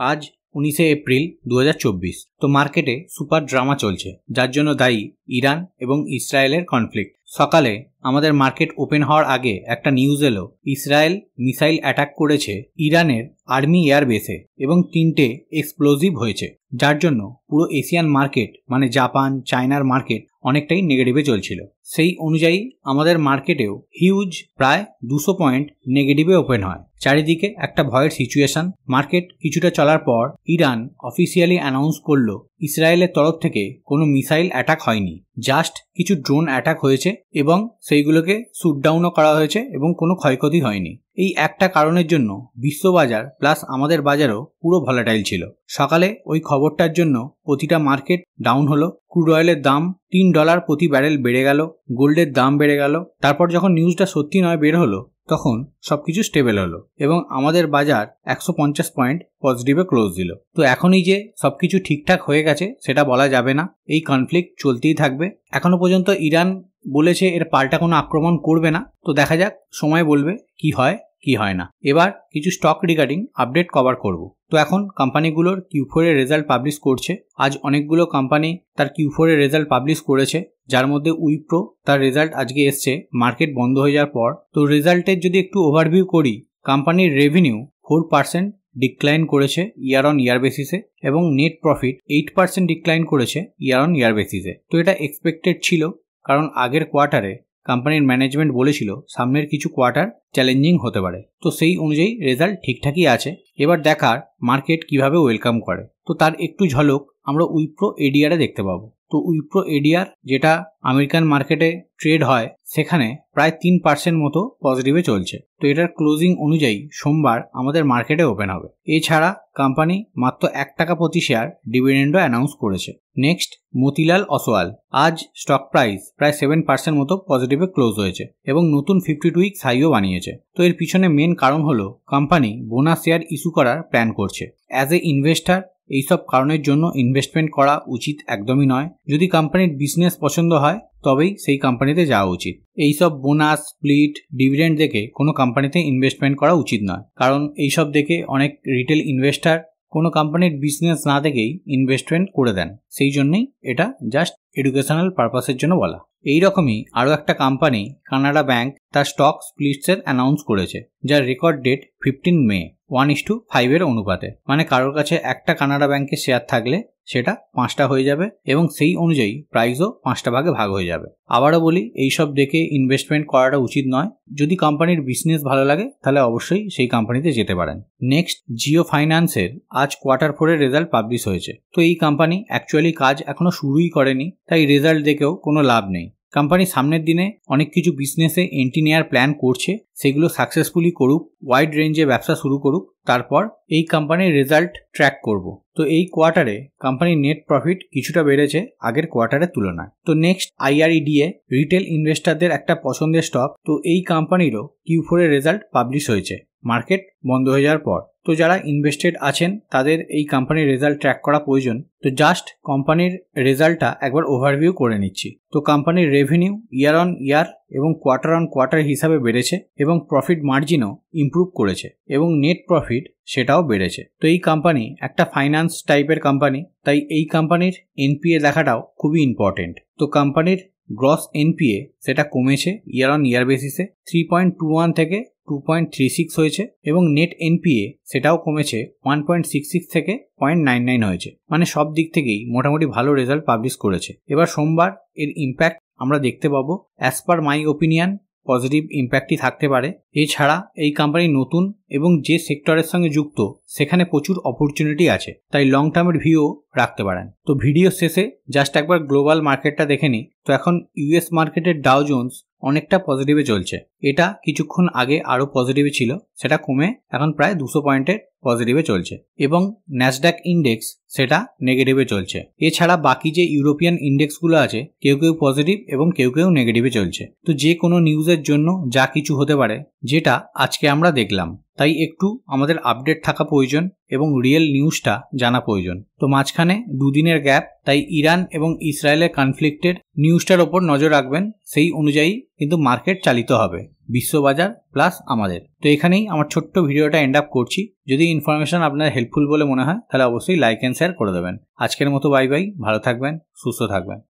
আজ 19 এপ্রিল 2024। তো মার্কেটে সুপার ড্রামা চলছে, যার জন্য দায়ী ইরান এবং ইসরায়েলের কনফ্লিক্ট। সকালে আমাদের মার্কেট ওপেন হওয়ার আগে একটা নিউজ এলো, ইসরায়েল মিসাইল অ্যাটাক করেছে ইরানের আর্মি এয়ার বেসে এবং 3টে এক্সপ্লোজিভ হয়েছে, যার জন্য পুরো এশিয়ান মার্কেট মানে জাপান চায়নার মার্কেট অনেকটাই নেগেটিভে চলছিল। সেই অনুযায়ী আমাদের মার্কেটেও হিউজ প্রায় 200 পয়েন্ট নেগেটিভে ওপেন হয়। চারিদিকে একটা ভয়ের সিচুয়েশন। মার্কেট কিছুটা চলার পর ইরান অফিসিয়ালি অ্যানাউন্স করলো ইসরায়েলের তরফ থেকে কোনো মিসাইল অ্যাটাক হয়নি, জাস্ট কিছু ড্রোন অ্যাটাক হয়েছে এবং সেইগুলোকে শুটডাউনও করা হয়েছে এবং কোনো ক্ষয়ক্ষতি হয়নি। এই একটা কারণের জন্য বিশ্ববাজার প্লাস আমাদের বাজারও পুরো ভলাটাইল ছিল। সকালে ওই খবরটার জন্য প্রতিটা মার্কেট ডাউন হলো। ক্রুড অয়েলের দাম $3 প্রতি ব্যারেল বেড়ে গেল, গোল্ডের দাম বেড়ে গেল। তারপর যখন নিউজটা সত্যি নয় বের হলো, তখন সবকিছু স্টেবল হলো এবং আমাদের বাজার 150 পয়েন্ট পজিটিভে ক্লোজ দিল। তো এখনই যে সবকিছু ঠিকঠাক হয়ে গেছে সেটা বলা যাবে না, এই কনফ্লিক্ট চলতেই থাকবে। এখনো পর্যন্ত ইরান বলেছে এর পাল্টা কোনো আক্রমণ করবে না, তো দেখা যাক, সময় বলবে কি হয় কি হয় না। এবার কিছু স্টক রিগার্ডিং আপডেট কভার করব। তো এখন কোম্পানিগুলোর Q4 এর রেজাল্ট পাবলিশ করছে। আজ অনেকগুলো কোম্পানি তার Q4 এর রেজাল্ট পাবলিশ করেছে, যার মধ্যে উইপ্রো তার রেজাল্ট আজকে এসছে মার্কেট বন্ধ হয়ে যাওয়ার পর। তো রেজাল্টের যদি একটু ওভারভিউ করি, কোম্পানির রেভিনিউ 4% ডিক্লাইন করেছে ইয়ার অন ইয়ার বেসিসে এবং নেট প্রফিট 8% ডিক্লাইন করেছে ইয়ার অন ইয়ার বেসিসে। তো এটা এক্সপেক্টেড ছিল, কারণ আগের কোয়ার্টারে কোম্পানির ম্যানেজমেন্ট বলেছিল সামনের কিছু কোয়ার্টার চ্যালেঞ্জিং হতে পারে। তো সেই অনুযায়ী রেজাল্ট ঠিকঠাকই আছে। এবার দেখার মার্কেট কিভাবে ওয়েলকাম করে। তো তার একটু ঝলক আমরা উইপ্রো এডিআরে দেখতে পাবো। তো উইপ্রো এডিআর যেটা আমেরিকান মার্কেটে ট্রেড হয়, সেখানে প্রায় 3% মতো পজিটিভে চলছে। তো এটার ক্লোজিং অনুযায়ী সোমবার আমাদের মার্কেটে ওপেন হবে। এছাড়া কোম্পানি মাত্র $1 প্রতি শেয়ার ডিভিডেন্ডও অ্যানাউন্স করেছে। নেক্সট মতিলাল অসওয়াল, আজ স্টক প্রাইস প্রায় 7% মতো পজিটিভে ক্লোজ হয়েছে এবং নতুন 52 উইকস হাইও বানিয়েছে। তো এর পিছনে মেন কারণ হলো কোম্পানি বোনাস শেয়ার ইস্যু করার প্ল্যান করছে। অ্যাজ এ ইনভেস্টার এইসব কারণের জন্য ইনভেস্টমেন্ট করা উচিত একদমই নয়। যদি কোম্পানির বিজনেস পছন্দ হয় তবেই সেই কোম্পানিতে যাওয়া উচিত। এইসব বোনাস স্প্লিট ডিভিডেন্ড দেখে কোনো কোম্পানিতে ইনভেস্টমেন্ট করা উচিত নয়, কারণ এইসব দেখে অনেক রিটেল ইনভেস্টার কোনো কোম্পানির বিজনেস না দেখেই ইনভেস্টমেন্ট করে দেন। সেই জন্যই এটা জাস্ট এডুকেশনাল পারপাসের জন্য বলা। এইরকমই আরও একটা কোম্পানি কানাডা ব্যাংক তার স্টক স্প্লিটসের অ্যানাউন্স করেছে, যার রেকর্ড ডেট 15 মে 1:5 এর অনুপাতে। মানে কারোর কাছে একটা কানাডা ব্যাংকের শেয়ার থাকলে সেটা 5টা হয়ে যাবে এবং সেই অনুযায়ী প্রাইসও 5টা ভাগে ভাগ হয়ে যাবে। আবারও বলি, এইসব দেখে ইনভেস্টমেন্ট করাটা উচিত নয়। যদি কোম্পানির বিজনেস ভালো লাগে তাহলে অবশ্যই সেই কোম্পানিতে যেতে পারেন। নেক্সট জিও ফাইন্যান্সের আজ Q4 এর রেজাল্ট পাবলিশ হয়েছে। তো এই কোম্পানি অ্যাকচুয়ালি কাজ এখনো শুরুই করেনি, তাই রেজাল্ট দেখেও কোনো লাভ নেই। কোম্পানি সামনের দিনে অনেক কিছু বিজনেসে এন্ট্রি নেওয়ার প্ল্যান করছে, সেগুলো সাকসেসফুলি করুক, ওয়াইড রেঞ্জে ব্যবসা শুরু করুক, তারপর এই কোম্পানির রেজাল্ট ট্র্যাক করব। তো এই কোয়ার্টারে কোম্পানির নেট প্রফিট কিছুটা বেড়েছে আগের কোয়ার্টারের তুলনায়। তো নেক্সট IREDA রিটেল ইনভেস্টরদের একটা পছন্দের স্টক। তো এই কোম্পানিরও Q4 এর রেজাল্ট পাবলিশ হয়েছে মার্কেট বন্ধ হয়ে যাওয়ার পর। তো যারা ইনভেস্টেড আছেন তাদের এই কোম্পানির রেজাল্ট ট্র্যাক করা প্রয়োজন। তো জাস্ট কোম্পানির রেজাল্টটা একবার ওভারভিউ করে নিচ্ছি। তো কোম্পানির রেভিনিউ ইয়ার অন ইয়ার এবং কোয়ার্টার অন কোয়ার্টার হিসাবে বেড়েছে এবং প্রফিট মার্জিনও ইমপ্রুভ করেছে এবং নেট প্রফিট সেটাও বেড়েছে। তো এই কোম্পানি একটা ফাইন্যান্স টাইপের কোম্পানি, তাই এই কোম্পানির NPA দেখাটাও খুবই ইম্পর্টেন্ট। তো কোম্পানির গ্রস NPA সেটা কমেছে ইয়ার অন ইয়ার বেসিসে, 3.21 থেকে 2.36 হয়েছে এবং নেট NPA সেটাও কমেছে 1.66 থেকে 0.99 হয়েছে। মানে সব দিক থেকেই মোটামুটি ভালো রেজাল্ট পাবলিশ করেছে। এবার সোমবার এর ইম্প্যাক্ট আমরা দেখতে পাবো। As per my opinion positive ইম্প্যাক্টই থাকতে পারে। এছাড়া এই কোম্পানি নতুন এবং যে সেক্টরের সঙ্গে যুক্ত সেখানে প্রচুর অপরচুনিটি আছে, তাই লং টার্মের ভিউ রাখতে পারেন। তো ভিডিও শেষে জাস্ট একবার গ্লোবাল মার্কেটটা দেখে নিই। তো এখন US মার্কেটের ডাও জোন্স অনেকটা পজিটিভে চলছে। এটা কিছুক্ষণ আগে আরও পজিটিভে ছিল, সেটা কমে এখন প্রায় 200 পয়েন্টের পজিটিভে চলছে এবং ন্যাসড্যাক ইন্ডেক্স সেটা নেগেটিভে চলছে। এছাড়া বাকি যে ইউরোপিয়ান ইন্ডেক্সগুলো আছে কেউ কেউ পজিটিভ এবং কেউ কেউ নেগেটিভে চলছে। তো যে কোনো নিউজের জন্য যা কিছু হতে পারে, যেটা আজকে আমরা দেখলাম, তাই একটু আমাদের আপডেট থাকা প্রয়োজন এবং রিয়েল নিউজটা জানা প্রয়োজন। তো মাঝখানে দুদিনের গ্যাপ, তাই ইরান এবং ইসরায়েলের কনফ্লিক্টের নিউজটার ওপর নজর রাখবেন, সেই অনুযায়ী কিন্তু মার্কেট চালিত হবে বিশ্ববাজার প্লাস আমাদের। তো এখানেই আমার ছোট্ট ভিডিওটা এন্ড আপ করছি। যদি ইনফরমেশন আপনার হেল্পফুল বলে মনে হয় তাহলে অবশ্যই লাইক এন্ড শেয়ার করে দেবেন। আজকের মতো বাই বাই, ভালো থাকবেন, সুস্থ থাকবেন।